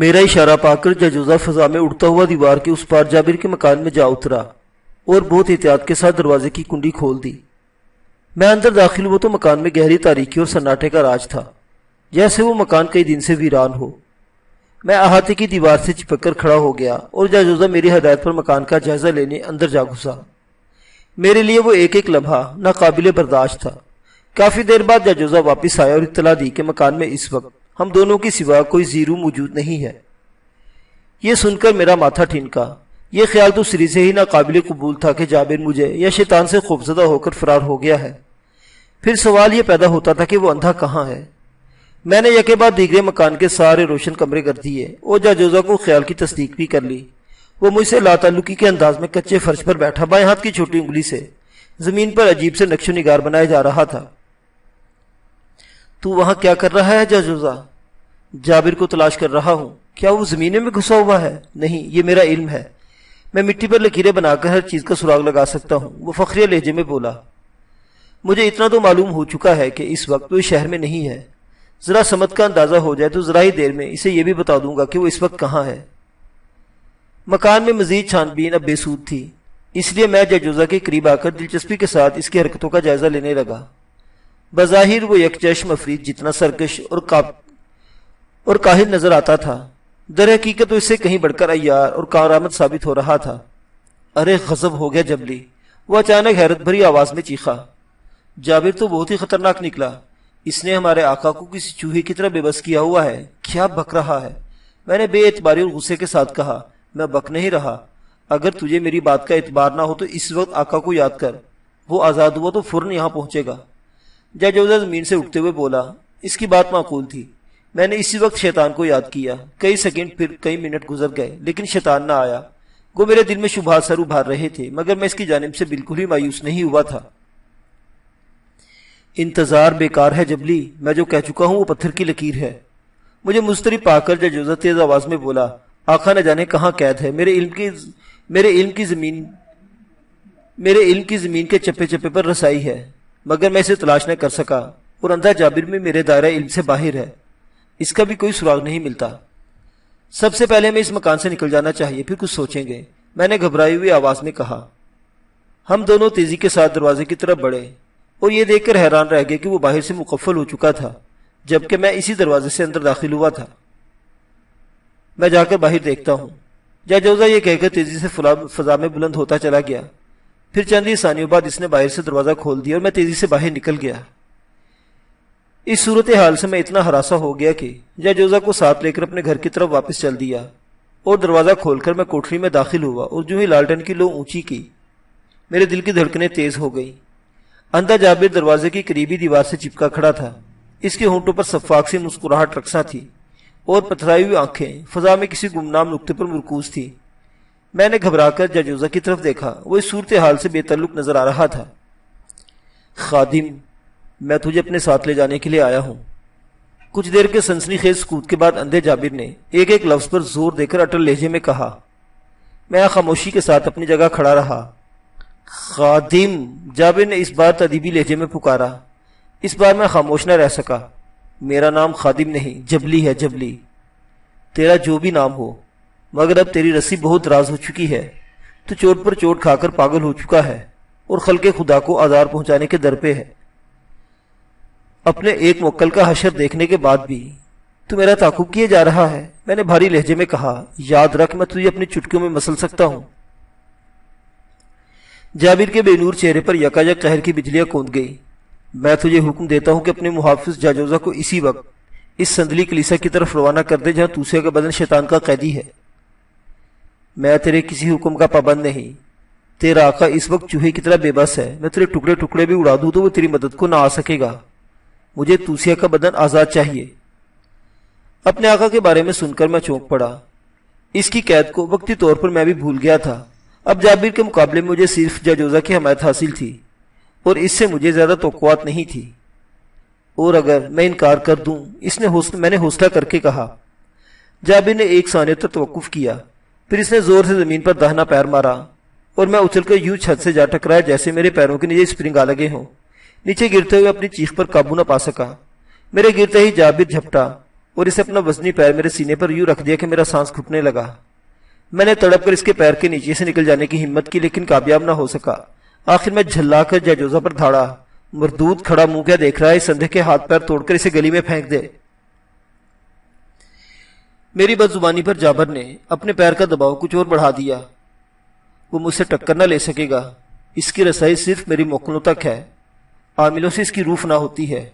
میرا اشارہ پا کر جاجوزہ فضا میں اڑتا ہوا دیوار کے اس پار جابر کے مکان میں جا اترا اور بہت احتیاط کے ساتھ دروازے کی کنڈی کھول دی۔ میں اندر داخل ہوا تو مکان میں گہری تاریکی اور سناٹے کا راج تھا، جیسے وہ مکان کئی دن سے ویران ہو۔ میں احاطے کی دیوار سے چپک کر کھڑا ہو گیا اور جاجوزہ میری ہدایت پر مکان کا جائزہ لینے اندر جا گھسا۔ میرے لیے وہ ایک ایک لمحہ ناقابل برداشت تھا۔ کافی دیر بعد جاجوزہ واپس آیا اور اطلاع دی کہ مکان میں اس وقت ہم دونوں کی سوا کوئی زیرو موجود نہیں ہے۔ یہ سن کر میرا ماتھا ٹھنکا۔ یہ خیال تو سری سے ہی ناقابل قبول تھا کہ جابر مجھے یا شیطان سے خوفزدہ ہو کر فرار ہو گیا ہے۔ پھر سوال یہ پیدا ہوتا تھا کہ وہ اندھا کہاں ہے۔ میں نے یکے بعد دیگرے مکان کے سارے روشن کمرے کر دیے اور جاجوزہ کو خیال کی تصدیق بھی کر لی۔ وہ مجھ سے لاتعلقی کے انداز میں کچے فرش پر بیٹھا بائیں ہاتھ کی چھوٹی انگلی سے زمین پر عجیب سے نقش و نگار بنایا جا رہا تھا۔ تو وہاں کیا کر رہا ہے جاجوزہ؟ جابر کو تلاش کر رہا ہوں۔ کیا وہ زمین میں گھسا ہوا ہے؟ نہیں، یہ میرا علم ہے، میں مٹی پر لکیریں بنا کر ہر چیز کا سراغ لگا سکتا ہوں، وہ فخریہ لہجے میں بولا۔ مجھے اتنا تو معلوم ہو چکا ہے کہ اس وقت وہ شہر میں نہیں ہے۔ ذرا سمت کا اندازہ ہو جائے تو ذرا ہی دیر میں اسے یہ بھی بتا دوں گا کہ وہ اس وقت کہاں ہے۔ مکان میں مزید چھان بین اب بے سود تھی، اس لیے میں جاجوزہ کے قریب آ کر دلچسپی کے ساتھ اس کی حرکتوں کا جائزہ لینے لگا۔ بظاہر وہ یک چشم افرید جتنا سرکش اور کاہل نظر آتا تھا، در حقیقت تو اس سے کہیں بڑھ کر عیار اور کارآمد ثابت ہو رہا تھا۔ ارے غضب ہو گیا جبلی، وہ اچانک حیرت بھری آواز میں چیخا۔ جابر تو بہت ہی خطرناک نکلا، اس نے ہمارے آقا کو کسی چوہے کی طرح بے بس کیا ہوا ہے۔ کیا بک رہا ہے؟ میں نے بے اعتباری اور غصے کے ساتھ کہا۔ میں بک نہیں رہا، اگر تجھے میری بات کا اعتبار نہ ہو تو اس وقت آقا کو یاد کر، وہ آزاد ہوا تو فوراً یہاں پہنچے گا۔ جاجوزہ زمین سے اٹھتے ہوئے بولا۔ اس کی بات معقول تھی۔ میں نے اسی وقت شیطان کو یاد کیا۔ کئی سیکنڈ پھر کئی منٹ گزر گئے لیکن شیطان نہ آیا۔ وہ میرے دل میں شبہات سر ابھار رہے تھے مگر میں اس کی جانب سے بالکل ہی مایوس نہیں ہوا تھا۔ انتظار بیکار ہے جبلی، میں جو کہہ چکا ہوں وہ پتھر کی لکیر ہے۔ مجھے مضطرب پا کر جاجوزہ تیز آواز میں بولا۔ آقا نہ جانے کہاں قید ہے، میرے علم کی زمین کے چپے چپے پر رسائی ہے، مگر میں اسے تلاش نہ کر سکا، اور اندھا جابر میں میرے دائرہ علم سے باہر ہے، اس کا بھی کوئی سراغ نہیں ملتا۔ سب سے پہلے ہمیں اس مکان سے نکل جانا چاہیے، پھر کچھ سوچیں گے، میں نے گھبرائی ہوئی آواز میں کہا۔ ہم دونوں تیزی کے ساتھ دروازے کی طرف بڑھے اور یہ دیکھ کر حیران رہ گئے کہ وہ باہر سے مقفل ہو چکا تھا جبکہ میں اسی دروازے سے اندر داخل ہوا تھا۔ میں جا کر باہر دیکھتا ہوں، جاجوزہ یہ کہہ کر تیزی سے فضا میں بلند ہوتا چلا گیا۔ پھر چند ہی ثانیوں بعد اس نے باہر سے دروازہ کھول دیا اور میں تیزی سے باہر نکل گیا۔ اس صورتحال سے میں اتنا ہراساں ہو گیا کہ جاجوزہ کو ساتھ لے کر اپنے گھر کی طرف واپس چل دیا اور دروازہ کھول کر میں کوٹری میں داخل ہوا اور جو ہی لالٹن کی لو اونچی کی میرے دل کی دھڑکنیں تیز ہو گئی۔ اندھا جابر دروازے کی قریبی دیوار سے چپکا کھڑا تھا، اس کے ہونٹوں پر شفاق سی مسکراہٹ رقصاں تھی اور پتھرائی ہوئی آنکھیں فضا میں کسی گمنام نقطے پر مرکوز تھی۔ میں نے گھبرا کر جاجوزہ کی طرف دیکھا، وہ اس صورتحال سے بے تعلق نظر آ رہا تھا۔ خادم، میں تجھے اپنے ساتھ لے جانے کے لیے آیا ہوں۔ کچھ دیر کے سنسنی خیز سکوت کے بعد اندھے جابر نے ایک ایک لفظ پر زور دے کر اٹل لہجے میں کہا۔ میں خاموشی کے ساتھ اپنی جگہ کھڑا رہا۔ خادم، جابر نے اس بار تادیبی لہجے میں پکارا۔ اس بار میں خاموش نہ رہ سکا۔ میرا نام خادم نہیں، جبلی ہے، جبلی۔ تیرا جو بھی نام ہو، مگر اب تیری رسی بہت دراز ہو چکی ہے، تو چوٹ پر چوٹ کھا کر پاگل ہو چکا ہے اور خلق خدا کو آزار پہنچانے کے در پہ ہے۔ اپنے ایک موکل کا حشر دیکھنے کے بعد بھی تو میرا تعاقب کیے جا رہا ہے، میں نے بھاری لہجے میں کہا۔ یاد رکھ، میں تجھے اپنی چٹکیوں میں مسل سکتا ہوں۔ جابر کے بے نور چہرے پر یکایک قہر کی بجلیاں کوند گئی۔ میں تجھے حکم دیتا ہوں کہ اپنے محافظ جاجوزہ کو اسی وقت اس سندلی کلیسا کی طرف روانہ کر دے جہاں توسیہ کا بدن شیطان کا قیدی ہے۔ میں تیرے کسی حکم کا پابند نہیں، تیرا آقا اس وقت چوہے کی طرح بے بس ہے، میں تیرے ٹکڑے ٹکڑے بھی اڑا دوں تو وہ تیری مدد کو نہ آ سکے گا۔ مجھے توسیہ کا بدن آزاد چاہیے۔ اپنے آقا کے بارے میں سن کر میں چونک پڑا۔ اس کی قید کو وقتی طور پر میں بھی بھول گیا تھا۔ اب جابر کے مقابلے میں مجھے صرف جاجوزہ کی حمایت حاصل تھی اور اس سے مجھے زیادہ توقعات نہیں تھی، اور اگر میں انکار کر دوں، میں نے حوصلہ کر کے کہا۔ جابر نے ایک ثانیہ تک توقف کیا، پھر اس نے زور سے زمین پر داہنا پیر مارا اور میں اچھل کر یوں چھت سے جا ٹکرایا جیسے میرے پیروں کے نیچے اسپرنگ آ لگے ہوں۔ نیچے گرتے ہوئے اپنی چیخ پر قابو نہ پا سکا۔ میرے گرتے ہی جابر جھپٹا اور اسے اپنا وزنی پیر میرے سینے پر یوں رکھ دیا کہ میرا سانس گھٹنے لگا۔ میں نے تڑپ کر اس کے پیر کے نیچے سے نکل جانے کی ہمت کی لیکن کامیاب نہ ہو سکا۔ آخر میں جھلا کر جاجوزہ پر دھاڑا۔ مردود کھڑا منہ کیا دیکھ رہا ہے، اس اندھے کے ہاتھ پیر توڑ کر اسے گلی میں پھینک دے۔ میری بد زبانی پر جابر نے اپنے پیر کا دباؤ کچھ اور بڑھا دیا۔ وہ مجھ سے ٹکر نہ لے سکے گا، اس کی رسائی صرف میری موکلوں تک ہے، عاملوں سے اس کی روف نہ ہوتی ہے۔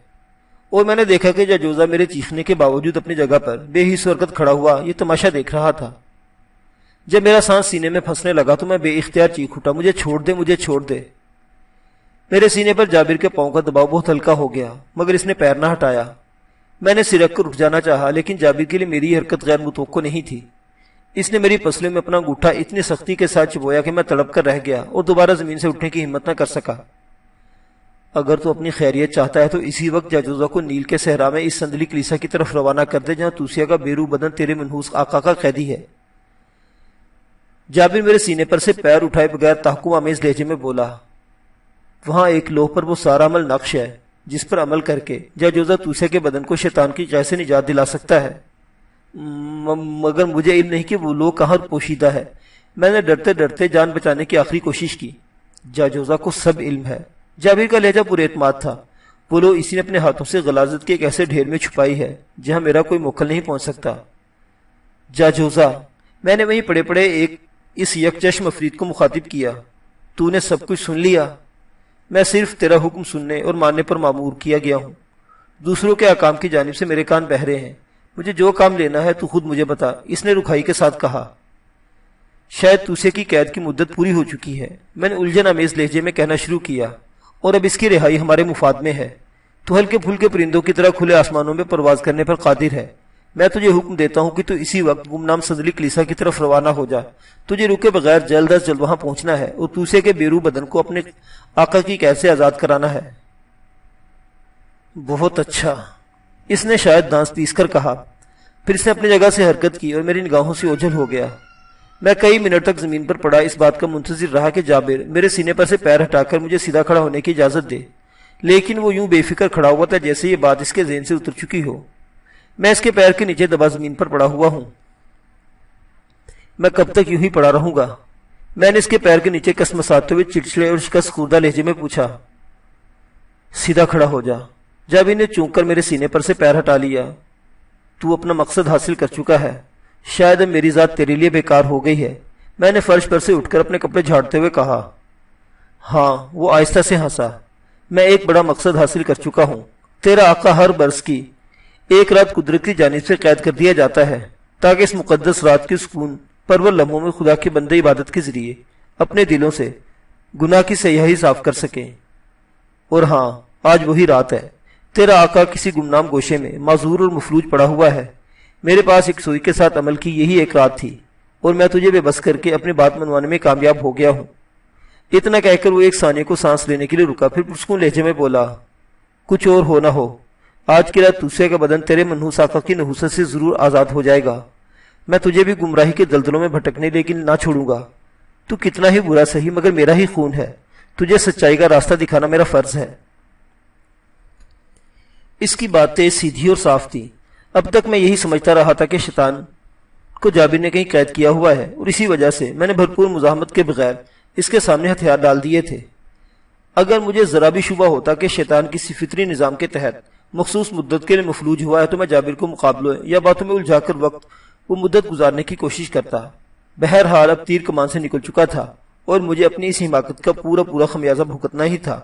اور میں نے دیکھا کہ جاجوزہ میرے چیخنے کے باوجود اپنی جگہ پر بے حس حرکت کھڑا ہوا یہ تماشا دیکھ رہا تھا۔ جب میرا سانس سینے میں پھنسنے لگا تو میں بے اختیار چیخ اٹھا، مجھے چھوڑ دے، مجھے چھوڑ دے۔ میرے سینے پر جابر کے پاؤں کا دباؤ بہت ہلکا ہو گیا مگر اس نے پیر نہ ہٹایا۔ میں نے سرک کر اٹھ جانا چاہا لیکن جابر کے لیے میری حرکت غیر متوقع نہیں تھی۔ اس نے میری پسلیوں میں اپنا انگوٹھا اتنی سختی کے ساتھ چبویا کہ میں تڑپ کر رہ گیا اور دوبارہ زمین سے اٹھنے کی ہمت نہ کر سکا۔ اگر تو اپنی خیریت چاہتا ہے تو اسی وقت جاجوزہ کو نیل کے صحرا میں اس سندلی کلیسا کی طرف روانہ کر دے جہاں توسیہ کا بیرو بدن تیرے منحوس آقا کا قیدی ہے۔ جابر میرے سینے پر سے پیر اٹھائے بغیر تحکم آمیز لہجے میں بولا، وہاں ایک لوح پر وہ سارا عمل نقش ہے جس پر عمل کر کے جاجوزہ توسیہ کے بدن کو شیطان کی قید سے نجات دلا سکتا ہے، مگر مجھے علم نہیں کہ وہ لوح کہاں پوشیدہ ہے۔ میں نے ڈرتے ڈرتے جان بچانے کی آخری کوشش کی۔ جاجوزہ کو سب علم ہے۔ جابر کا لہجہ پر اعتماد تھا۔ وہ لوح اسی نے اپنے ہاتھوں سے غلاظت کے ایک ایسے ڈھیر میں چھپائی ہے جہاں میرا کوئی موکل نہیں پہنچ سکتا۔ جاجوزہ، میں نے وہیں پڑے پڑے اس یک چشم افرید کو مخاطب کیا، تو نے سب کچھ سن لیا؟ میں صرف تیرا حکم سننے اور ماننے پر مامور کیا گیا ہوں۔ دوسروں کے احکام کی جانب سے میرے کان بہرے ہیں۔ مجھے جو کام لینا ہے تو خود مجھے بتا، اس نے رکھائی کے ساتھ کہا۔ شاید توسیہ کی قید کی مدت پوری ہو چکی ہے، میں نے الجھن آمیز لہجے میں کہنا شروع کیا، اور اب اس کی رہائی ہمارے مفاد میں ہے۔ تو ہلکے پھلکے پرندوں کی طرح کھلے آسمانوں میں پرواز کرنے پر قادر ہے۔ میں تجھے حکم دیتا ہوں کہ تو اسی وقت گمنام سندلی کلیسا کی طرف روانہ ہو جا۔ تجھے رکے بغیر جلد از جلد وہاں پہنچنا ہے اور توسیہ کے بیرو بدن کو اپنے آقا کی قید سے آزاد کرانا ہے۔ بہت اچھا، اس نے شاید دانت پیس کر کہا۔ پھر اس نے اپنی جگہ سے حرکت کی اور میری نگاہوں سے اوجھل ہو گیا۔ میں کئی منٹ تک زمین پر پڑا اس بات کا منتظر رہا کہ جابر میرے سینے پر سے پیر ہٹا کر مجھے سیدھا کھڑا ہونے کی اجازت دے، لیکن وہ یوں بے فکر کھڑا ہوا تھا جیسے یہ بات اس کے ذہن سے اتر چکی ہو۔ میں اس کے پیر کے نیچے دبا زمین پر پڑا ہوا ہوں۔ میں کب تک یوں ہی پڑا رہوں گا؟ میں نے اس کے پیر کے نیچے کسمساتے ہوئے چڑچڑے اور شکست خوردہ لہجے میں پوچھا۔ سیدھا کھڑا ہو جا۔ جابر نے چونک کر میرے سینے پر سے پیر ہٹا لیا۔ تو اپنا مقصد حاصل کر چکا ہے، شاید اب میری ذات تیرے لیے بیکار ہو گئی ہے۔ میں نے فرش پر سے اٹھ کر اپنے کپڑے جھاڑتے ہوئے کہا۔ ہاں، وہ آہستہ سے ہنسا۔ میں ایک بڑا مقصد حاصل کر چکا ہوں۔ تیرا آقا ہر برس کی ایک رات قدرت کی جانب سے قید کر دیا جاتا ہے تاکہ اس مقدس رات کے سکون پرور لمحوں میں خدا کے بندے عبادت کے ذریعے اپنے دلوں سے گناہ کی سیاہی صاف کر سکیں۔ اور ہاں، آج وہی رات ہے۔ تیرا آقا کسی گمنام گوشے میں معذور اور مفلوج پڑا ہوا ہے۔ میرے پاس ایک سوئی کے ساتھ عمل کی یہی ایک رات تھی اور میں تجھے بے بس کر کے اپنی بات منوانے میں کامیاب ہو گیا ہوں۔ اتنا کہہ کر وہ ایک ثانیے کو سانس لینے کے لیے رکا، پھر پرسکون لہجے میں بولا، کچھ اور ہو نہ ہو، آج کی رات توسیہ کا بدن تیرے منحوس آقا کی نحوست سے ضرور آزاد ہو جائے گا۔ میں تجھے بھی گمراہی کے دلدلوں میں بھٹکنے لیکن نہ چھوڑوں گا۔ تو کتنا ہی برا سہی مگر میرا ہی خون ہے، تجھے سچائی کا راستہ دکھانا میرا فرض ہے۔ اس کی باتیں سیدھی اور صاف تھی۔ اب تک میں یہی سمجھتا رہا تھا کہ شیطان کو جابر نے کہیں قید کیا ہوا ہے اور اسی وجہ سے میں نے بھرپور مزاحمت کے بغیر اس کے سامنے ہتھیار ڈال دیے تھے۔ اگر مجھے ذرا بھی شبہ ہوتا کہ شیطان کسی فطری نظام کے تحت مخصوص مدت کے لیے مفلوج ہوا ہے تو میں جابر کو مقابلوں یا باتوں میں الجھا کر وقت وہ مدت گزارنے کی کوشش کرتا۔ بہرحال اب تیر کمان سے نکل چکا تھا اور مجھے اپنی اس حماقت کا پورا خمیازہ بھگتنا ہی تھا۔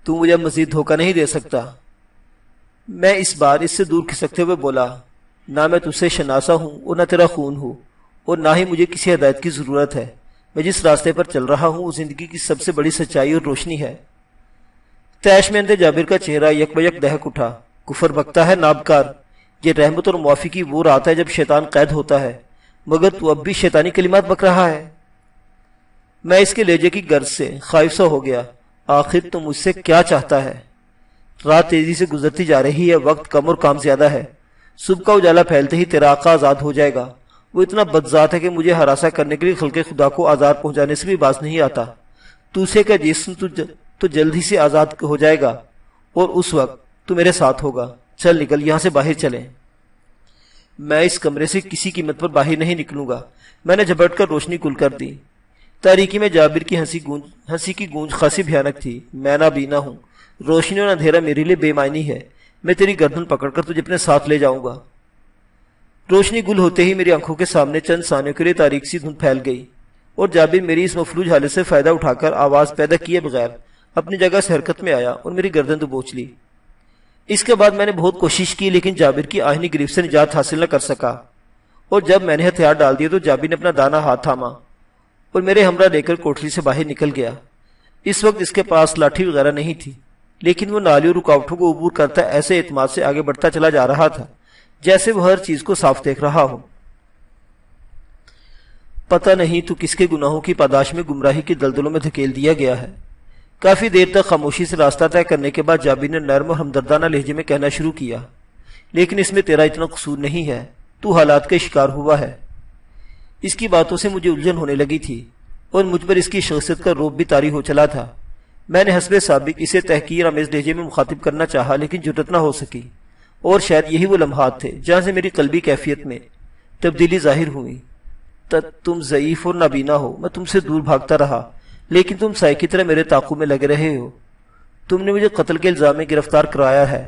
تو مجھے مزید دھوکہ نہیں دے سکتا، میں اس بار اس سے دور کھسکتے ہوئے بولا۔ نہ میں تجھ سے شناسا ہوں اور نہ تیرا خون ہوں، اور نہ ہی مجھے کسی ہدایت کی ضرورت ہے۔ میں جس راستے پر چل رہا ہوں وہ زندگی کی سب سے بڑی سچائی اور روشنی ہے۔ تیش میں اندھے جابر کا چہرہ یک بیک دہک اٹھا۔ کفر بکتا ہے نابکار، یہ رحمت اور معافی کی وہ رات ہے جب شیطان قید ہوتا ہے، مگر تو اب بھی شیطانی کلمات بک رہا ہے۔ میں اس کے لہجے کی غرض سے خائف سا ہو گیا۔ آخر تو مجھ سے کیا چاہتا ہے؟ رات تیزی سے گزرتی جا رہی ہے، وقت کم اور کام زیادہ ہے۔ صبح کا اجالا پھیلتے ہی تیرا آقا آزاد ہو جائے گا۔ وہ اتنا بدذات ہے کہ مجھے ہراساں کرنے کے لیے خلق خدا کو آزاد پہنچانے سے بھی باز نہیں آتا۔ توسیہ کا جسم تو جلد ہی سے آزاد ہو جائے گا اور اس وقت تو میرے ساتھ ہوگا۔ چل نکل یہاں سے باہر چلیں۔ میں اس کمرے سے کسی قیمت پر باہر نہیں نکلوں گا۔ میں نے جھپٹ کر روشنی کل کر دی۔ تاریکی میں جابر کی ہنسی کی گونج خاصی بھیانک تھی۔ میں نابینا ہوں، روشنی اور اندھیرا میرے لیے بے معنی ہے۔ میں تیری گردن پکڑ کر تجھے اپنے ساتھ لے جاؤں گا۔ روشنی گل ہوتے ہی میری آنکھوں کے سامنے چند ثانیوں کے لیے تاریک سی دھند پھیل گئی اور جابر میری اس مفلوج حالت سے فائدہ اٹھا کر آواز پیدا کیے بغیر اپنی جگہ سے حرکت میں آیا اور میری گردن دبوچ لی۔ اس کے بعد میں نے بہت کوشش کی لیکن جابر کی آہنی گریف سے نجات حاصل نہ کر سکا، اور جب میں نے ہتھیار ڈال دیے تو جابر نے اپنا دانا ہاتھ تھاما اور میرے ہمراہ لے کر کوٹری سے باہر نکل گیا۔ اس وقت اس کے پاس لاٹھی وغیرہ نہیں تھی، لیکن وہ نالیوں اور رکاوٹوں کو عبور کرتا ایسے اعتماد سے آگے بڑھتا چلا جا رہا تھا جیسے وہ ہر چیز کو صاف دیکھ رہا ہو۔ پتہ نہیں تو کس کے گناہوں کی پاداش میں گمراہی کے دلدلوں میں دھکیل دیا گیا ہے۔ کافی دیر تک خاموشی سے راستہ طے کرنے کے بعد جابر نے نرم اور ہمدردانہ لہجے میں کہنا شروع کیا، لیکن اس میں تیرا اتنا قصور نہیں ہے، تو حالات کا شکار ہوا ہے۔ اس کی باتوں سے مجھے الجھن ہونے لگی تھی اور مجھ پر اس کی شخصیت کا رعب بھی طاری ہو چلا تھا۔ میں نے حسب سابق اسے تحقیر آمیز لہجے میں مخاطب کرنا چاہا لیکن جرأت نہ ہو سکی، اور شاید یہی وہ لمحات تھے جہاں سے میری قلبی کیفیت میں تبدیلی ظاہر ہوئی۔ تم ضعیف اور نابینا ہو، میں تم سے دور بھاگتا رہا، لیکن تم سائے کی طرح میرے تعاقب میں لگے رہے ہو۔ تم نے مجھے قتل کے الزام میں گرفتار کرایا ہے۔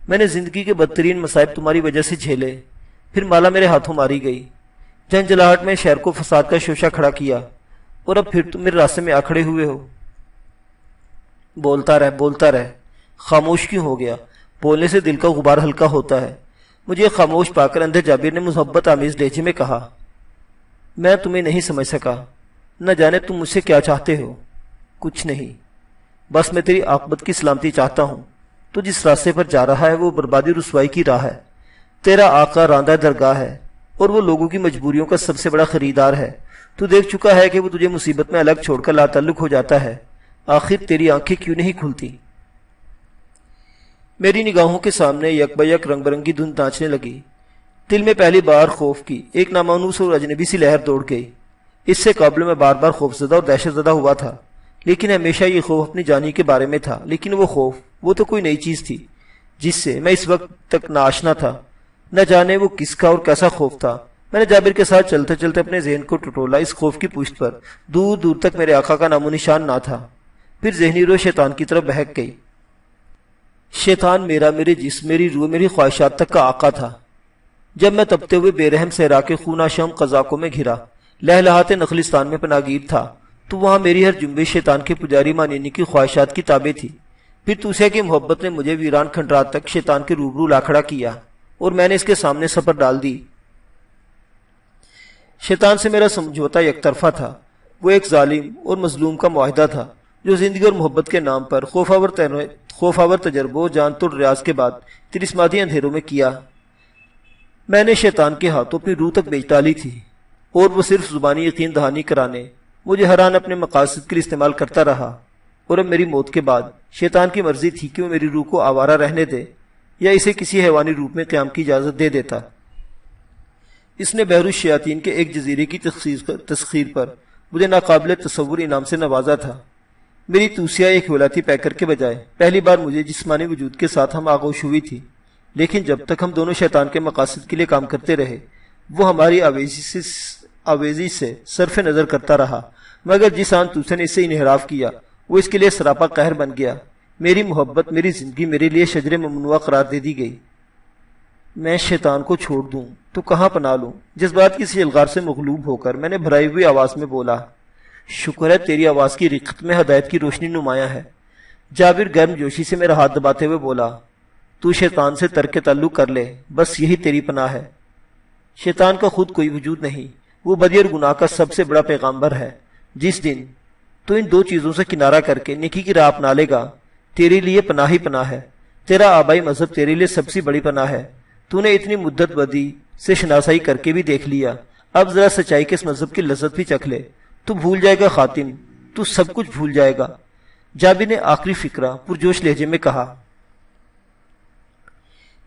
میں نے زندگی کے بدترین مصائب تمہاری وجہ سے جھیلے، پھر مالا میرے ہاتھوں ماری گئی۔ جنجلاہٹ میں شہر کو فساد کا شوشہ کھڑا کیا، اور اب پھر تم میرے راستے میں آ کھڑے ہوئے ہو۔ بولتا رہ، خاموش کیوں ہو گیا؟ بولنے سے دل کا غبار ہلکا ہوتا ہے۔ مجھے خاموش پا کر اندھے جابر نے محبت آمیز لہجے میں کہا، میں تمہیں نہیں سمجھ سکا، نہ جانے تم مجھ سے کیا چاہتے ہو۔ کچھ نہیں، بس میں تیری عاقبت کی سلامتی چاہتا ہوں۔ تو جس راستے پر جا رہا ہے وہ بربادی رسوائی کی راہ ہے۔ تیرا آقا راندہ درگاہ ہے اور وہ لوگوں کی مجبوریوں کا سب سے بڑا خریدار ہے۔ تو دیکھ چکا ہے کہ وہ تجھے مصیبت میں الگ چھوڑ کر لا تعلق ہو جاتا ہے۔ آخر تیری آنکھیں کیوں نہیں کھلتی؟ میری نگاہوں کے سامنے یک بہ یک رنگ برنگی دھند ناچنے لگی۔ دل میں پہلی بار خوف کی ایک نامانوس اور اجنبی سی لہر دوڑ گئی۔ اس سے قبل میں بار بار خوف زدہ اور دہشت زدہ ہوا تھا، لیکن ہمیشہ یہ خوف اپنی جانی کے بارے میں تھا۔ لیکن وہ خوف، وہ تو کوئی نئی چیز تھی جس سے میں اس وقت تک ناآشنا تھا۔ نہ جانے وہ کس کا اور کیسا خوف تھا۔ میں نے جابر کے ساتھ چلتے چلتے اپنے ذہن کو ٹٹولا۔ اس خوف کی پشت پر دور دور تک میرے آقا کا نام و نشان نہ تھا۔ پھر ذہنی روح شیطان کی طرف بہک گئی۔ شیطان میرے جسم، میری روح، میری خواہشات تک کا آقا تھا۔ جب میں تپتے ہوئے بے رحم صحرا کے خوناشم قذاقوں میں گھرا لہلہاتے نخلستان میں پناگیر تھا، تو وہاں میری ہر جنبش شیطان کے پجاری ماننے کی خواہشات کی تابع تھی۔ پھر توسیہ کی محبت نے مجھے ویران کھنڈرات تک شیطان کے روبرو لا کھڑا کیا اور میں نے اس کے سامنے سپر ڈال دی۔ شیطان سے میرا سمجھوتا یک طرفہ تھا۔ وہ ایک ظالم اور مظلوم کا معاہدہ تھا جو زندگی اور محبت کے نام پر خوفاور تجربوں جان توڑ ریاض کے بعد ترسماتی اندھیروں میں کیا۔ میں نے شیطان کے ہاتھوں اپنی روح تک بیچ ڈالی تھی، اور وہ صرف زبانی یقین دہانی کرانے مجھے حیران اپنے مقاصد کے لیے استعمال کرتا رہا۔ اور اب میری موت کے بعد شیطان کی مرضی تھی کہ وہ میری روح کو آوارہ رہنے دے یا اسے کسی حیوانی روپ میں قیام کی اجازت دے دیتا۔ اس نے بحر الشیاطین کے ایک جزیرے کی تسخیر پر مجھے ناقابل تصور انعام سے نوازا تھا۔ میری توسیہ ایک ولایتی پیکر کے بجائے پہلی بار مجھے جسمانی وجود کے ساتھ ہم آغوش ہوئی تھی، لیکن جب تک ہم دونوں شیطان کے مقاصد کے لیے کام کرتے رہے وہ ہماری آویزی سے صرف نظر کرتا رہا، مگر جس آن توسیہ نے اس سے انحراف کیا وہ اس کے لیے سراپا قہر بن گیا۔ میری محبت، میری زندگی میرے لیے شجر ممنوعہ قرار دے دی گئی۔ میں شیطان کو چھوڑ دوں تو کہاں پناہ لوں؟ جذبات کی سی الغار سے مغلوب ہو کر میں نے بھرائی ہوئی آواز میں بولا، شکر ہے تیری آواز کی رقت میں ہدایت کی روشنی نمایاں ہے۔ جابر گرم جوشی سے میرا ہاتھ دباتے ہوئے بولا، تو شیطان سے ترک تعلق کر لے، بس یہی تیری پناہ ہے۔ شیطان کا خود کوئی وجود نہیں، وہ بدی اور گناہ کا سب سے بڑا پیغامبر ہے۔ جس دن تو ان دو چیزوں سے کنارہ کر کے نیکی کی راہ اپنا لے گا، تیرے لیے پناہ ہی پناہ ہے۔ تیرا آبائی مذہب تیرے لیے سب سے بڑی پناہ ہے۔ تو نے اتنی مدت بدی سے شناسائی کر کے بھی دیکھ لیا، اب ذرا سچائی کے اس مذہب کی لذت بھی چکھ لے، تو بھول جائے گا خاتم، تو سب کچھ بھول جائے گا۔ جابر نے آخری فکرہ پرجوش لہجے میں کہا۔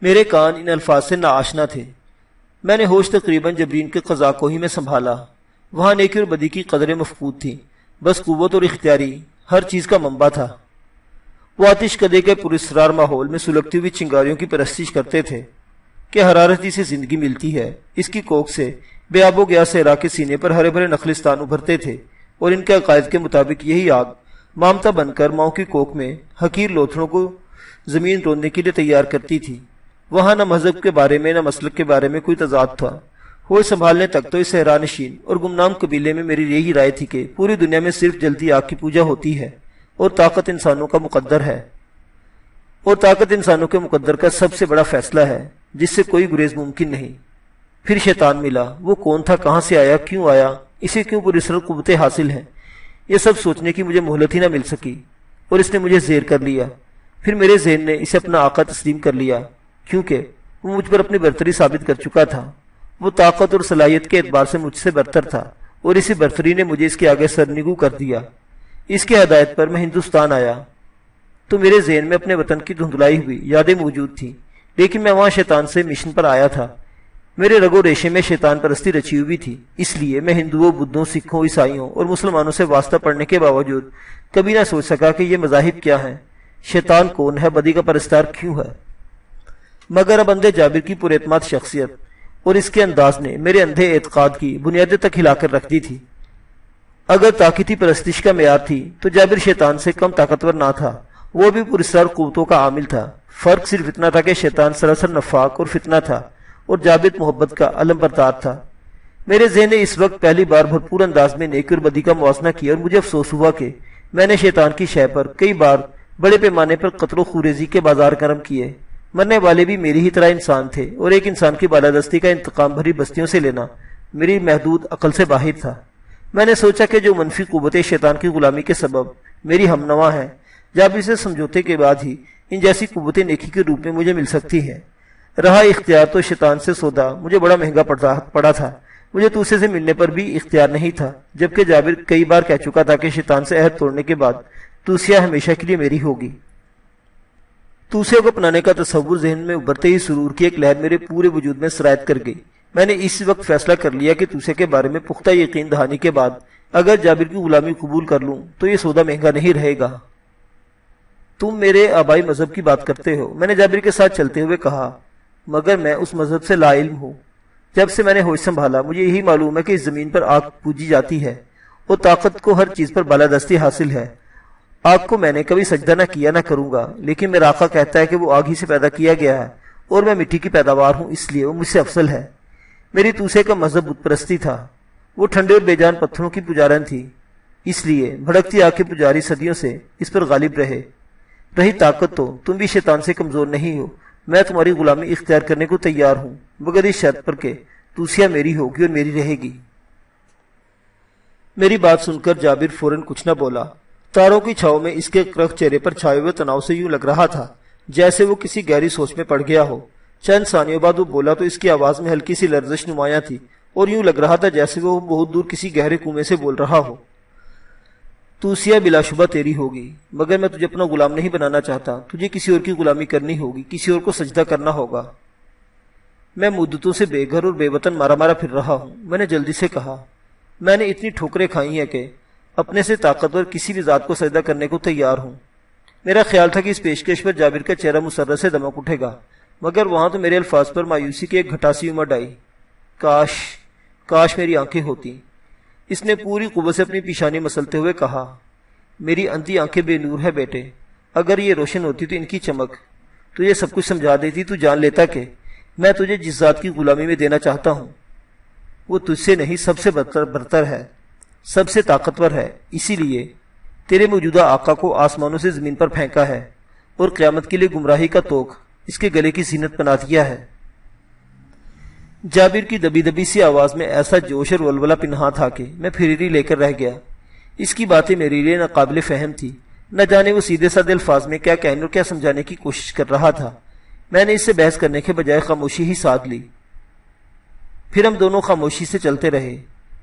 میرے کان ان الفاظ سے ناآشنا تھے۔ میں نے ہوش تقریباً جبرین کے قضاء کو ہی میں سنبھالا۔ وہاں نیکی اور بدی کی قدریں مفقود تھیں، بس قوت اور اختیاری ہر چیز کا منبع تھا۔ وہ آتش کدے کے پراسرار ماحول میں سلگتی ہوئی چنگاریوں کی پرستش کرتے تھے کہ حرارت سے زندگی ملتی ہے، اس کی کوکھ سے بے آب و گیا صحرا کے سینے پر ہرے بھرے نخلستان ابھرتے تھے، اور ان کے عقائد کے مطابق یہی آگ مامتا بن کر ماؤں کی کوکھ میں حقیر لوتھڑوں کو زمین روننے کے لیے تیار کرتی تھی۔ وہاں نہ مذہب کے بارے میں نہ مسلک کے بارے میں کوئی تضاد تھا۔ ہوش سنبھالنے تک تو اس صحرا نشین اور گمنام قبیلے میں میری یہی رائے تھی کہ پوری دنیا میں صرف جلتی آگ کی پوجا ہوتی ہے، اور طاقت انسانوں کا مقدر ہے، اور طاقت انسانوں کے مقدر کا سب سے بڑا فیصلہ ہے جس سے کوئی گریز ممکن نہیں۔ پھر شیطان ملا، وہ کون تھا، کہاں سے آیا، کیوں آیا، اسے کیوں پراسرار قوتیں حاصل ہیں، یہ سب سوچنے کی مجھے مہلت ہی نہ مل سکی، اور اس نے مجھے زیر کر لیا۔ پھر میرے ذہن نے اسے اپنا آقا تسلیم کر لیا، کیونکہ وہ مجھ پر اپنی برتری ثابت کر چکا تھا۔ وہ طاقت اور صلاحیت کے اعتبار سے مجھ سے برتر تھا، اور اسی برتری نے مجھے اس کے آگے سرنگو کر دیا۔ اس کی ہدایت پر میں ہندوستان آیا تو میرے ذہن میں اپنے وطن کی دھندلائی ہوئی یادیں موجود تھیں، لیکن میں وہاں شیطان سے مشن پر آیا تھا۔ میرے رگو ریشے میں شیطان پرستی رچی ہوئی تھی، اس لیے میں ہندوؤں، بدھوں، سکھوں، عیسائیوں اور مسلمانوں سے واسطہ پڑھنے کے باوجود کبھی نہ سوچ سکا کہ یہ مذاہب کیا ہیں، شیطان کون ہے، بدی کا پرستار کیوں ہے۔ مگر اب اندھے جابر کی پر اعتماد شخصیت اور اس کے انداز نے میرے اندھے اعتقاد کی بنیادیں تک ہلا کر رکھ دی تھی۔ اگر طاقتی پرستش کا معیار تھی تو جابر شیطان سے کم طاقتور نہ تھا، وہ بھی پراسرار قوتوں کا عامل تھا۔ فرق صرف اتنا تھا کہ شیطان سراسر نفاق اور فتنہ تھا، اور جابر محبت کا علم بردار تھا۔ میرے ذہن نے اس وقت پہلی بار بھرپور انداز میں نیکی اور بدی کا موازنہ کیا، اور مجھے افسوس ہوا کہ میں نے شیطان کی شے پر کئی بار بڑے پیمانے پر قتل و خوریزی کے بازار گرم کیے۔ مرنے والے بھی میری ہی طرح انسان تھے، اور ایک انسان کی بالادستی کا انتقام بھری بستیوں سے لینا میری محدود عقل سے باہر تھا۔ میں نے سوچا کہ جو منفی قوتیں شیطان کی غلامی کے سبب میری ہمنوا ہیں، جب اسے سمجھوتے کے بعد ہی ان جیسی قوتیں نیکی کے روپ میں مجھے مل سکتی ہیں۔ رہا اختیار تو شیطان سے سودا مجھے بڑا مہنگا پڑا تھا۔ مجھے توسے سے ملنے پر بھی اختیار نہیں تھا، جبکہ جابر کئی بار کہہ چکا تھا کہ شیطان سے عہد توڑنے کے بعد توسیہ ہمیشہ کے لیے میری ہوگی۔ توسیہ کو اپنانے کا تصور ذہن میں ابھرتے ہی سرور کی ایک لہر میرے پورے وجود میں سرایت کر گئی۔ میں نے اس وقت فیصلہ کر لیا کہ توسیہ کے بارے میں پختہ یقین دہانی کے بعد اگر جابر کی غلامی قبول کر لوں تو یہ سودا مہنگا نہیں رہے گا۔ تم میرے آبائی مذہب کی بات کرتے ہو، میں نے جابر کے ساتھ چلتے ہوئے کہا، مگر میں اس مذہب سے لا علم ہوں۔ جب سے میں نے ہوش سنبھالا مجھے یہی معلوم ہے کہ اس زمین پر آگ پوجی جاتی ہے، اور طاقت کو ہر چیز پر بالادستی حاصل ہے۔ آگ کو میں نے کبھی سجدہ نہ کیا، نہ کروں گا، لیکن میرا آقا کہتا ہے کہ وہ آگ ہی سے پیدا کیا گیا ہے، اور میں مٹی کی پیداوار ہوں، اس لیے وہ مجھ سے افضل ہے۔ میری توسے کا مذہب بت پرستی تھا، وہ ٹھنڈے اور بے جان پتھروں کی پجارن تھی، اس لیے بھڑکتی آگ کے پجاری صدیوں سے اس پر غالب رہے۔ رہی طاقت تو تم بھی شیطان سے کمزور نہیں ہو، میں تمہاری غلامی اختیار کرنے کو تیار ہوں، مگر اس شرط پر کہ توسیہ میری ہوگی اور میری رہے گی۔ میری بات سن کر جابر فوراً کچھ نہ بولا۔ تاروں کی چھاؤں میں اس کے کرخ چہرے پر چھائے ہوئے تناؤ سے یوں لگ رہا تھا جیسے وہ کسی گہری سوچ میں پڑ گیا ہو۔ چند ثانیوں بعد وہ بولا تو اس کی آواز میں ہلکی سی لرزش نمایاں تھی، اور یوں لگ رہا تھا جیسے وہ بہت دور کسی گہرے کنویں سے بول رہا ہو۔ توسیہ بلا شبہ تیری ہوگی، مگر میں تجھے اپنا غلام نہیں بنانا چاہتا، تجھے کسی اور کی غلامی کرنی ہوگی، کسی اور کو سجدہ کرنا ہوگا۔ میں مدتوں سے بے گھر اور بے وطن مارا مارا پھر رہا ہوں، میں نے جلدی سے کہا۔ میں نے اتنی ٹھوکریں کھائی ہیں کہ اپنے سے طاقتور کسی بھی ذات کو سجدہ کرنے کو تیار ہوں۔ میرا خیال تھا کہ اس پیشکش پر جابر کا چہرہ مسرت سے دمک اٹھے گا، مگر وہاں تو میرے الفاظ پر مایوسی کی ایک گھٹاسی امڑ آئی۔ کاش میری آنکھیں ہوتی۔ اس نے پوری قوت سے اپنی پیشانی مسلتے ہوئے کہا، میری اندھی آنکھیں بے نور ہے بیٹے، اگر یہ روشن ہوتی تو ان کی چمک تجھے سب کچھ سمجھا دیتی، تو جان لیتا کہ میں تجھے جس ذات کی غلامی میں دینا چاہتا ہوں وہ تجھ سے نہیں سب سے برتر ہے، سب سے طاقتور ہے، اسی لیے تیرے موجودہ آقا کو آسمانوں سے زمین پر پھینکا ہے اور قیامت کے لیے گمراہی کا توق اس کے گلے کی زینت بنا دیا ہے۔ جابر کی دبی دبی سی آواز میں ایسا جوش اور ولولہ پنہاں تھا کہ میں پھریری لے کر رہ گیا۔ اس کی باتیں میرے لیے ناقابل فہم تھی، نہ جانے وہ سیدھے سادے الفاظ میں کیا کہنے اور کیا سمجھانے کی کوشش کر رہا تھا۔ میں نے اس سے بحث کرنے کے بجائے خاموشی ہی ساتھ لی۔ پھر ہم دونوں خاموشی سے چلتے رہے،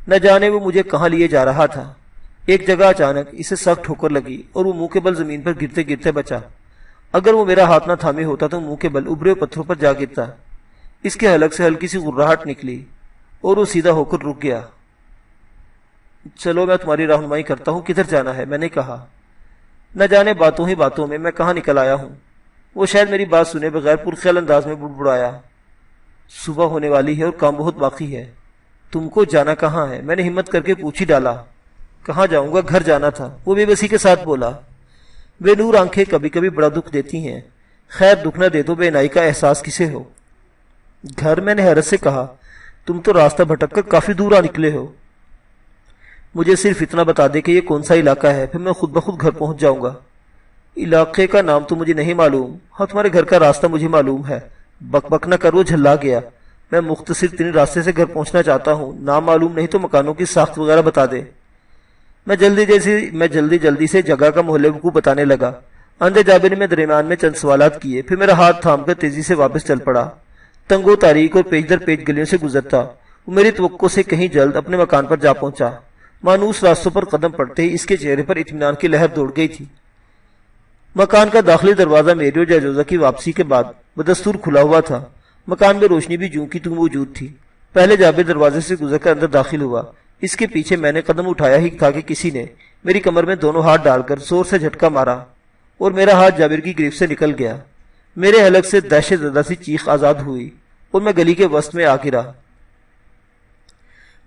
نہ جانے وہ مجھے کہاں لیے جا رہا تھا۔ ایک جگہ اچانک اسے سخت ٹھوکر لگی اور وہ منہ کے بل زمین پر گرتے گرتے بچا۔ اگر وہ میرا ہاتھ نہ تھامے ہوتا تو منہ کے بل ابرے پتھروں پر جا گرتا۔ اس کے حلق سے ہلکی سی غراہٹ نکلی اور وہ سیدھا ہو کر رک گیا۔ چلو میں تمہاری رہنمائی کرتا ہوں، کدھر جانا ہے؟ میں نے کہا۔ نہ جانے باتوں ہی باتوں میں کہاں نکل آیا ہوں۔ وہ شاید میری بات سنے بغیر پرخیال انداز میں بڑبڑایا، صبح ہونے والی ہے اور کام بہت باقی ہے، تم کو جانا کہاں ہے؟ میں نے ہمت کر کے پوچھ ہی ڈالا۔ کہاں جاؤں گا، گھر جانا تھا، وہ بے بسی کے ساتھ بولا۔ بے نور آنکھیں کبھی کبھی بڑا دکھ دیتی ہیں، خیر دکھ نہ دے تو بے نائی کا احساس کسے ہو۔ گھر؟ میں نے حیرت سے کہا، تم تو راستہ بھٹک کر کافی دور آ نکلے ہو۔ مجھے صرف اتنا بتا دے کہ یہ کون سا علاقہ ہے، پھر میں خود بخود گھر پہنچ جاؤں گا۔ علاقے کا نام تو مجھے نہیں معلوم، ہاں تمہارے گھر کا راستہ مجھے معلوم ہے۔ بک بک نہ کر، وہ جھلا گیا۔ میں مختصر ترین راستے سے گھر پہنچنا چاہتا ہوں، نام معلوم نہیں تو مکانوں کی ساخت وغیرہ بتا دے۔ میں جلدی سے جگہ کا محلے وقوع بتانے لگا۔ اندھے جابر نے درمیان میں چند سوالات کیے، پھر میرا ہاتھ تھام کر تیزی سے واپس چل پڑا۔ تنگ و تاریک اور پیچ در پیچ گلیوں سے گزرتا وہ میری توقع سے کہیں جلد اپنے مکان پر جا پہنچا۔ مانوس راستوں پر قدم پڑتے ہی اس کے چہرے پر اطمینان کی لہر دوڑ گئی تھی۔ مکان کا داخلی دروازہ میری اور جاجوزہ کی واپسی کے بعد بدستور کھلا ہوا تھا۔ مکان میں روشنی بھی جوں کی توں موجود تھی۔ پہلے جابر دروازے سے گزر کر اندر داخل ہوا، اس کے پیچھے میں نے قدم اٹھایا ہی تھا کہ کسی نے میری کمر میں دونوں ہاتھ ڈال کر زور سے جھٹکا مارا اور میرا ہاتھ جابر کی گریف سے نکل گیا۔ میرے حلق سے دہشت زدہ سی چیخ آزاد ہوئی اور میں گلی کے وسط میں آ گرا۔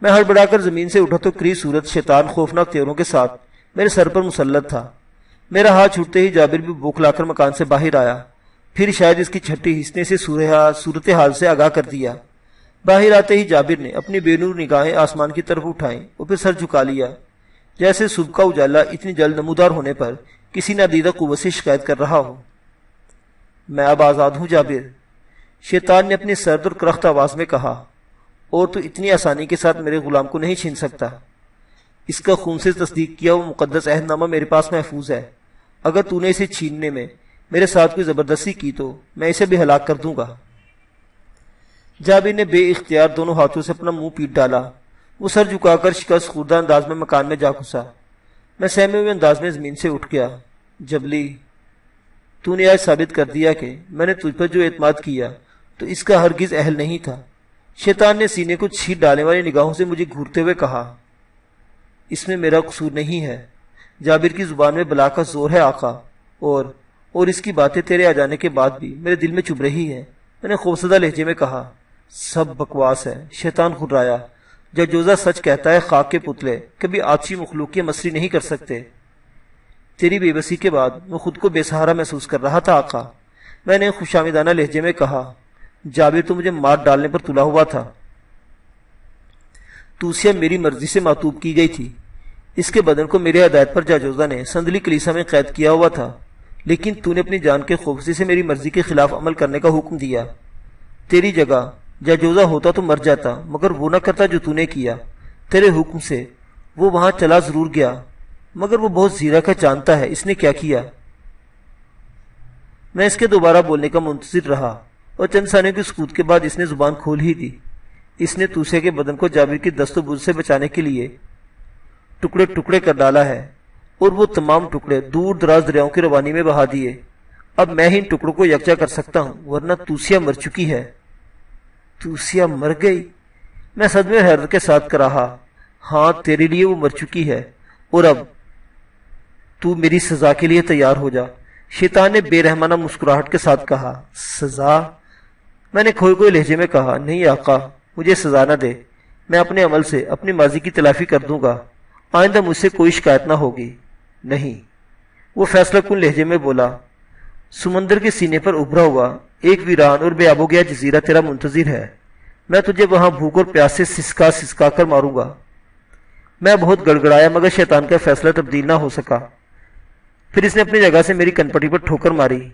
میں ہڑبڑا کر زمین سے اٹھا تو کری صورت شیطان خوفناک تیوروں کے ساتھ میرے سر پر مسلط تھا۔ میرا ہاتھ چھوٹتے ہی جابر بھی بوکھلا کر مکان سے باہر آیا، پھر شاید اس کی چھٹی حصنے سے صورتحال سے آگاہ کر دیا۔ باہر آتے ہی جابر نے اپنی بے نور نگاہیں آسمان کی طرف اٹھائیں اور پھر سر جھکا لیا، جیسے صبح کا اجالا اتنی جلد نمودار ہونے پر کسی نادیدہ قوت سے شکایت کر رہا ہو۔ میں اب آزاد ہوں جابر، شیطان نے اپنی سرد اور کرخت آواز میں کہا، اور تو اتنی آسانی کے ساتھ میرے غلام کو نہیں چھین سکتا۔ اس کا خون سے تصدیق کیا وہ مقدس عہد نامہ میرے پاس محفوظ ہے، اگر تو نے اسے چھیننے میں میرے ساتھ کوئی زبردستی کی تو میں اسے بھی ہلاک کر دوں گا۔ جابر نے بے اختیار دونوں ہاتھوں سے اپنا منہ پیٹ ڈالا۔ وہ سر جھکا کر شکست خوردہ انداز میں مکان میں جا گھسا۔ میں سہمے ہوئے انداز میں زمین سے اٹھ گیا۔ جبلی، تو نے آج ثابت کر دیا کہ میں نے تجھ پر جو اعتماد کیا تو اس کا ہرگز اہل نہیں تھا۔ شیطان نے سینے کو چھید ڈالنے والی نگاہوں سے مجھے گھورتے ہوئے کہا، اس میں میرا قصور نہیں ہے۔ جابر کی زبان میں بلا کا زور ہے آقا، اور اس کی باتیں تیرے آ جانے کے بعد بھی میرے دل میں چبھ رہی ہیں۔ میں نے خوفزدہ لہجے میں کہا، سب بکواس ہے۔ شیطان خرایا، جاجوزہ سچ کہتا ہے، خاک کے پتلے کبھی آتشی مخلوق کی مصری نہیں کر سکتے۔ تیری بے بسی کے بعد میں خود کو بے سہارا محسوس کر رہا تھا آقا، میں نے خوشامدانہ لہجے میں کہا۔ جابر تو مجھے مار ڈالنے پر تلا ہوا تھا۔ توسیہ میری مرضی سے معطوب کی گئی تھی، اس کے بدن کو میرے ہدایت پر جاجوزہ نے سندلی کلیسا میں قید کیا ہوا تھا، لیکن تو نے اپنی جان کے خوف سے میری مرضی کے خلاف عمل کرنے کا حکم دیا۔ تیری جگہ جاجوزہ ہوتا تو مر جاتا، مگر وہ نہ کرتا جو تو نے کیا۔ تیرے حکم سے وہ وہاں چلا ضرور گیا، مگر وہ بہت زیرک ہے، جانتا ہے اس نے کیا کیا۔ میں اس کے دوبارہ بولنے کا منتظر رہا اور چند ثانیوں کی سکوت کے بعد اس نے زبان کھول ہی دی۔ اس نے توسیہ کے بدن کو جابر کی دست و بوجھ سے بچانے کے لیے ٹکڑے ٹکڑے کر ڈالا ہے، اور وہ تمام ٹکڑے دور دراز دریاؤں کی روانی میں بہا دیے۔ اب میں ہی ان ٹکڑوں کو یکجا کر سکتا ہوں، ورنہ توسیہ مر چکی ہے۔ توسیہ مر گئی؟ میں صدمے اور حیرت کے ساتھ کہا، ہاں تیرے لیے وہ مر چکی ہے، اور اب تو میری سزا کے لیے تیار ہو جا۔ شیطان نے بے رحمانہ مسکراہٹ کے ساتھ کہا، سزا؟ میں نے کھوئے کھوئے لہجے میں کہا، نہیں آقا، مجھے سزا نہ دے، میں اپنے عمل سے اپنی ماضی کی تلافی کر دوں گا، آئندہ مجھ سے کوئی شکایت نہ ہوگی۔ نہیں، وہ فیصلہ کن لہجے میں بولا، سمندر کے سینے پر ابھرا ہوا ایک ویران اور بے آب و گیا جزیرہ تیرا منتظر ہے، میں تجھے وہاں بھوک اور پیاس سے سسکا کر ماروں گا۔ میں بہت گڑگڑایا، مگر شیطان کا فیصلہ تبدیل نہ ہو سکا۔ پھر اس نے اپنی جگہ سے میری کنپٹی پر ٹھوکر ماری۔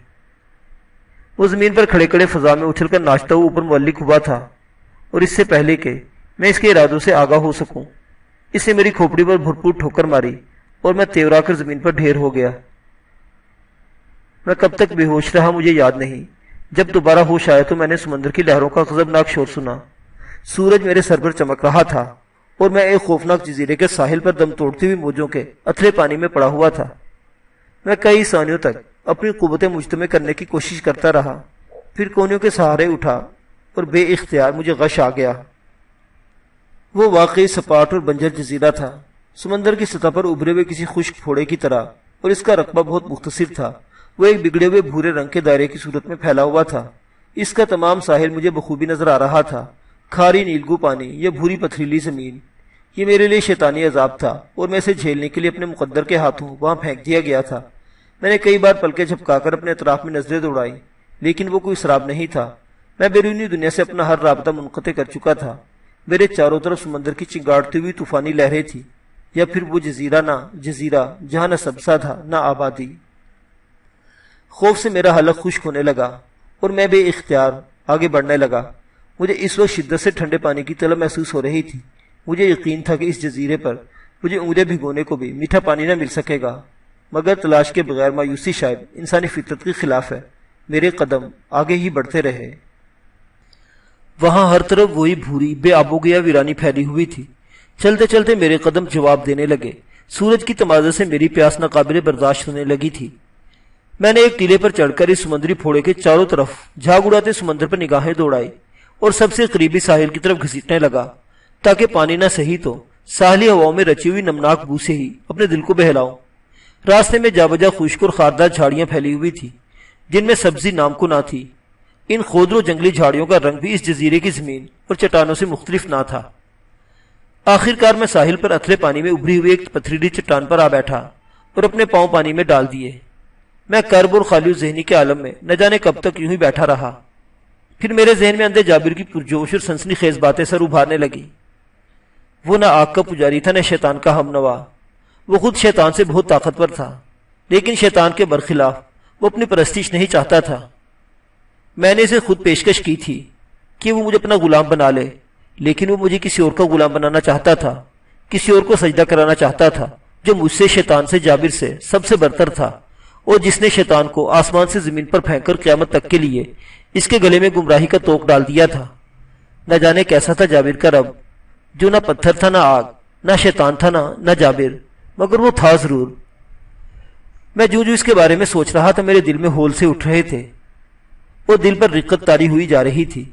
وہ زمین پر کھڑے کھڑے فضا میں اچھل کر ناچتا ہوا اوپر معلق ہوا تھا، اور اس سے پہلے کہ میں اس کے ارادوں سے آگاہ ہو سکوں، اس نے میری کھوپڑی پر بھرپور ٹھوکر ماری اور میں تیورا کر زمین پر ڈھیر ہو گیا۔ میں کب تک بے ہوش رہا مجھے یاد نہیں۔ جب دوبارہ ہوش آیا تو میں نے سمندر کی لہروں کا غضبناک شور سنا۔ سورج میرے سر پر چمک رہا تھا اور میں ایک خوفناک جزیرے کے ساحل پر دم توڑتی ہوئی موجوں کے اتھلے پانی میں پڑا ہوا تھا۔ میں کئی ثانیوں تک اپنی قوتیں مجتمع کرنے کی کوشش کرتا رہا، پھر کونیوں کے سہارے اٹھا اور بے اختیار مجھے غش آ گیا۔ وہ واقعی سپاٹ اور بنجر جزیرہ تھا، سمندر کی سطح پر ابھرے ہوئے کسی خشک پھوڑے کی طرح اور اس کا رقبہ بہت مختصر تھا۔ وہ ایک بگڑے ہوئے بھورے رنگ کے دائرے کی صورت میں پھیلا ہوا تھا۔ اس کا تمام ساحل مجھے بخوبی نظر آ رہا تھا، کھاری نیلگو پانی، یہ بھوری پتھریلی زمین۔ یہ میرے لیے شیطانی عذاب تھا اور میں اسے جھیلنے کے لیے اپنے مقدر کے ہاتھوں وہاں پھینک دیا گیا تھا۔ میں نے کئی بار پلکیں جھپکا کر اپنے اطراف میں نظریں دوڑائیں، لیکن وہ کوئی سراب نہیں تھا۔ میں بیرونی دنیا سے اپنا ہر رابطہ منقطع کر چکا تھا۔ میرے چاروں طرف سمندر کی چنگاڑتی ہوئی طوفانی لہریں تھیں، یا پھر وہ جزیرہ جہاں نہ سبزہ تھا نہ آبادی۔ خوف سے میرا حلق خشک ہونے لگا اور میں بے اختیار آگے بڑھنے لگا۔ مجھے اس وقت شدت سے ٹھنڈے پانی کی طلب محسوس ہو رہی تھی۔ مجھے یقین تھا کہ اس جزیرے پر مجھے انگلیاں بھگونے کو بھی میٹھا پانی نہ مل سکے گا، مگر تلاش کے بغیر مایوسی شاید انسانی فطرت کے خلاف ہے۔ میرے قدم آگے ہی بڑھتے رہے۔ وہاں ہر طرف وہی بھوری بے آب و گیا ویرانی پھیلی ہوئی تھی۔ چلتے چلتے میرے قدم جواب دینے لگے۔ سورج کی تمازے سے میری پیاس ناقابل برداشت ہونے لگی تھی۔ میں نے ایک ٹیلے پر چڑھ کر اس سمندری پھوڑے کے چاروں طرف جھاگ اڑاتے سمندر پر نگاہیں دوڑائی اور سب سے قریبی ساحل کی طرف گھسیٹنے لگا، تاکہ پانی نہ سہی تو ساحلی ہواؤں میں رچی ہوئی نمناک بو سے ہی اپنے دل کو بہلاؤں۔ راستے میں جا بجا خشک اور خاردار جھاڑیاں پھیلی ہوئی تھی، جن میں سبزی نام کو نہ تھی۔ ان خودرو جنگلی جھاڑیوں کا رنگ بھی اس جزیرے کی زمین اور چٹانوں سے مختلف نہ تھا۔ آخر کار میں ساحل پر اتھرے پانی میں ابھری ہوئی ایک پتھریلی چٹان پر آ بیٹھا اور اپنے پاؤں پانی میں ڈال دیے۔ میں کرب اور خالی ذہنی کے عالم میں نہ جانے کب تک یوں ہی بیٹھا رہا۔ پھر میرے ذہن میں اندھے جابر کی پرجوش اور سنسنی خیز باتیں سر ابھارنے لگی۔ وہ نہ آگ کا پجاری تھا نہ شیطان کا ہم نوا۔ وہ خود شیطان سے بہت طاقتور تھا، لیکن شیطان کے برخلاف وہ اپنی پرستش نہیں چاہتا تھا۔ میں نے اسے خود پیشکش کی تھی کہ وہ مجھے اپنا غلام بنا لے، لیکن وہ مجھے کسی اور کا غلام بنانا چاہتا تھا، کسی اور کو سجدہ کرانا چاہتا تھا، جو مجھ سے، شیطان سے، جابر سے سب سے برتر تھا، اور جس نے شیطان کو آسمان سے زمین پر پھینک کر قیامت تک کے لیے اس کے گلے میں گمراہی کا توق ڈال دیا تھا۔ نہ جانے کیسا تھا جابر کا رب، جو نہ پتھر تھا نہ آگ، نہ شیطان تھا نہ جابر، مگر وہ تھا ضرور۔ میں جو اس کے بارے میں سوچ رہا تھا میرے دل میں ہول سے اٹھ رہے تھے اور دل پر رقت طاری ہوئی جا رہی تھی۔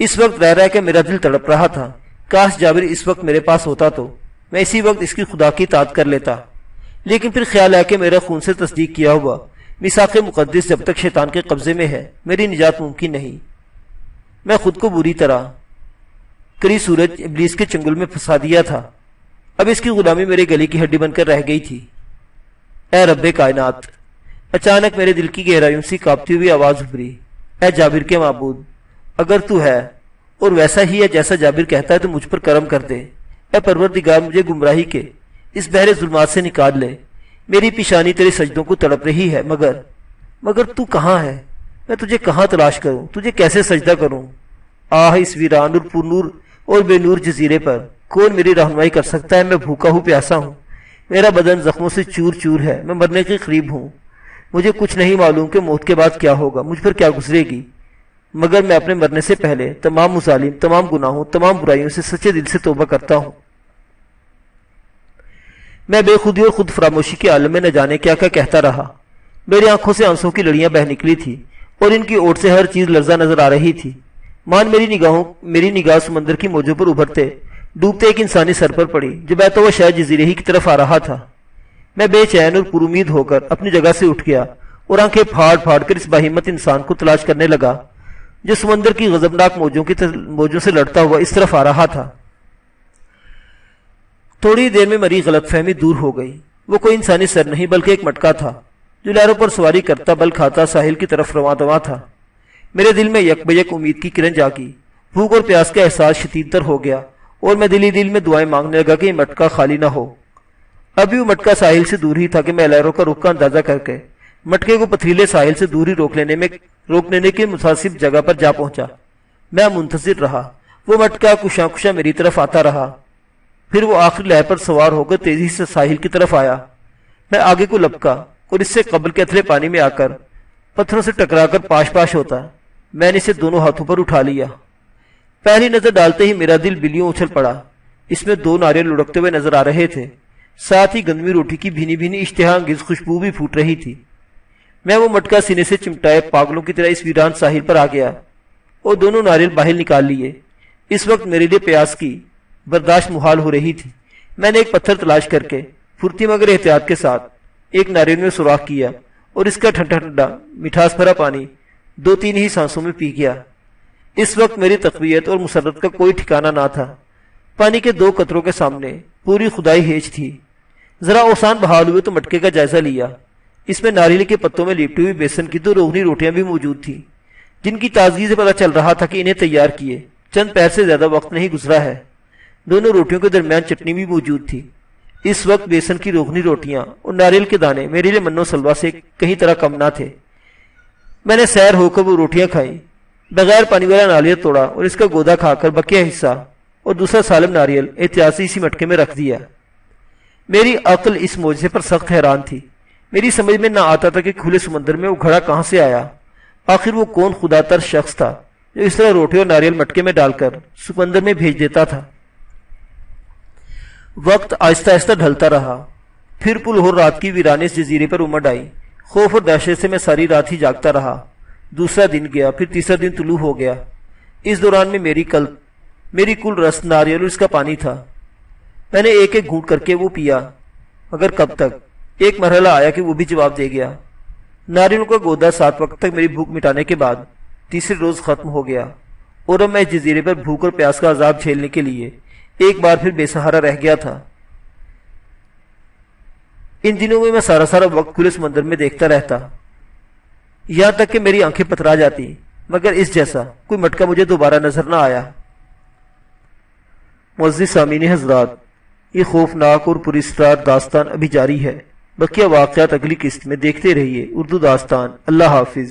اس وقت رہ کے میرا دل تڑپ رہا تھا۔ کاش جابر اس وقت میرے پاس ہوتا تو میں اسی وقت اس کی خدا کی اطاعت کر لیتا، لیکن پھر خیال آیا کہ میرا خون سے تصدیق کیا ہوا میثاق مقدس جب تک شیطان کے قبضے میں ہے میری نجات ممکن نہیں۔ میں خود کو بری طرح کری سورج ابلیس کے چنگل میں پھنسا دیا تھا۔ اب اس کی غلامی میرے گلے کی ہڈی بن کر رہ گئی تھی۔ اے رب کائنات! اچانک میرے دل کی گہرائیوں سے کانپتی ہوئی آواز ابھری، اے جابر کے معبود، اگر تو ہے اور ویسا ہی ہے جیسا جابر کہتا ہے تو مجھ پر کرم کر دے۔ اے پروردگار، مجھے گمراہی کے اس بحر ظلمات سے نکال لے۔ میری پیشانی تیرے سجدوں کو تڑپ رہی ہے، مگر تو کہاں ہے؟ میں تجھے کہاں تلاش کروں؟ تجھے کیسے سجدہ کروں؟ آہ، اس ویران اور پرنور اور بے نور جزیرے پر کون میری رہنمائی کر سکتا ہے؟ میں بھوکا ہوں، پیاسا ہوں، میرا بدن زخموں سے چور چور ہے، میں مرنے کے قریب ہوں۔ مجھے کچھ نہیں معلوم کہ موت کے بعد کیا ہوگا، مجھ پر کیا گزرے گی، مگر میں اپنے مرنے سے پہلے تمام مظالم، تمام گناہوں، تمام برائیوں سے سچے دل سے توبہ کرتا ہوں۔ میں بے خودی اور خود فراموشی کے عالم میں نہ جانے کیا کیا کہتا رہا۔ میری آنکھوں سے آنسوں کی لڑیاں بہہ نکلی تھی اور ان کی اوٹ سے ہر چیز لرزہ نظر آ رہی تھی۔ میری نگاہ سمندر کی موجوں پر ابھرتے ڈوبتے ایک انسانی سر پر پڑی جو بہتا ہوا شاید جزیرے ہی کی طرف آ رہا تھا۔ میں بے چین اور پر امید ہو کر اپنی جگہ سے اٹھ گیا اور آنکھیں پھاڑ پھاڑ کر اس باہمت انسان کو تلاش کرنے لگا جو سمندر کی غضبناک موجوں سے لڑتا ہوا اس طرف آ رہا تھا۔ تھوڑی دیر میں میری غلط فہمی دور ہو گئی۔ وہ کوئی انسانی سر نہیں بلکہ ایک مٹکا تھا جو لہروں پر سواری کرتا بل کھاتا ساحل کی طرف رواں دواں تھا۔ میرے دل میں یک بیک امید کی کرن جاگی، بھوک اور پیاس کا احساس شدید تر ہو گیا اور میں دل میں دعائیں مانگنے لگا کہ یہ مٹکا خالی نہ ہو۔ ابھی وہ مٹکا ساحل سے دور ہی تھا کہ میں لہروں کا رخ کا اندازہ کر کے مٹکے کو پتھریلے ساحل سے دور ہی روک لینے کے مناسب جگہ پر جا پہنچا۔ میں منتظر رہا۔ وہ مٹکا کشاں کشاں میری طرف آتا رہا، پھر وہ آخری لہر پر سوار ہو کر تیزی سے ساحل کی طرف آیا۔ میں آگے کو لپکا اور اس سے قبل کے اتھلے پانی میں آ کر پتھروں سے ٹکرا کر پاش ہوتا میں نے اسے دونوں ہاتھوں پر اٹھا لیا۔ پہلی نظر ڈالتے ہی میرا دل بلیوں اچھل پڑا۔ اس میں 2 ناریل لڑکتے ہوئے نظر آ رہے تھے، ساتھ ہی گندمی روٹی کی بھینی بھینی اشتہا انگیز خوشبو بھی پھوٹ رہی تھی۔ میں وہ مٹکا سینے سے چمٹائے پاگلوں کی طرح اس ویران ساحل پر آ گیا اور دونوں ناریل باہر نکال لیے۔ اس وقت میرے لیے پیاس کی برداشت محال ہو رہی تھی۔ میں نے ایک پتھر تلاش کر کے پھرتی مگر احتیاط کے ساتھ ایک ناریل میں سوراخ کیا اور اس کا ٹھنڈا ٹھنڈا مٹھاس بھرا پانی 2-3 ہی سانسوں میں پی گیا۔ اس وقت میری تقویت اور مسرت کا کوئی ٹھکانہ نہ تھا۔ پانی کے 2 قطروں کے سامنے پوری خدائی ہیج تھی۔ ذرا اوسان بحال ہوئے تو مٹکے کا جائزہ لیا۔ اس میں ناریل کے پتوں میں لپٹی ہوئی بیسن کی 2 روغنی روٹیاں بھی موجود تھیں، جن کی تازگی سے پتہ چل رہا تھا کہ انہیں تیار کیے چند پیر سے زیادہ وقت نہیں گزرا ہے۔ دونوں روٹیوں کے درمیان چٹنی بھی موجود تھی۔ اس وقت بیسن کی روغنی روٹیاں اور ناریل کے دانے میرے لیے منو سلوا سے کہیں طرح کم نہ تھے۔ میں نے سیر ہو کر وہ روٹیاں کھائیں، بغیر پانی والا ناریل توڑا اور اس کا گودا کھا کر بقیہ حصہ اور دوسرا سالم ناریل احتیاط سے اسی مٹکے میں رکھ دیا۔ میری عقل اس معجزے پر سخت حیران تھی۔ میری سمجھ میں نہ آتا تھا کہ کھلے سمندر میں وہ گھڑا کہاں سے آیا۔ آخر وہ کون خدا تر شخص تھا جو اس طرح روٹی اور ناریل مٹکے میں ڈال کر سمندر میں بھیج دیتا تھا۔ وقت آہستہ آہستہ ڈھلتا رہا، پھر پل ہو رات کی ویرانی اس جزیرے پر امڑ آئی۔ خوف اور دہشت سے میں ساری رات ہی جاگتا رہا۔ دوسرا دن گیا، پھر تیسرا دن طلوع ہو گیا۔ اس دوران میں میری کل رس ناریل اور اس کا پانی تھا۔ میں نے ایک ایک گھونٹ کر کے وہ پیا، مگر کب تک؟ ایک مرحلہ آیا کہ وہ بھی جواب دے گیا۔ ناریل کا گودا 7 وقت تک میری بھوک مٹانے کے بعد تیسرے روز ختم ہو گیا، اور اب میں اس جزیرے پر بھوک اور پیاس کا عذاب جھیلنے کے لیے ایک بار پھر بے سہارا رہ گیا تھا۔ ان دنوں میں سارا وقت کھلے سمندر میں دیکھتا رہتا، یہاں تک کہ میری آنکھیں پترا جاتی، مگر اس جیسا کوئی مٹکا مجھے دوبارہ نظر نہ آیا۔ معزز سامعین حضرات، یہ خوفناک اور پراسرار داستان ابھی جاری ہے۔ بقیہ واقعات اگلی قسط میں دیکھتے رہیے۔ اردو داستان۔ اللہ حافظ۔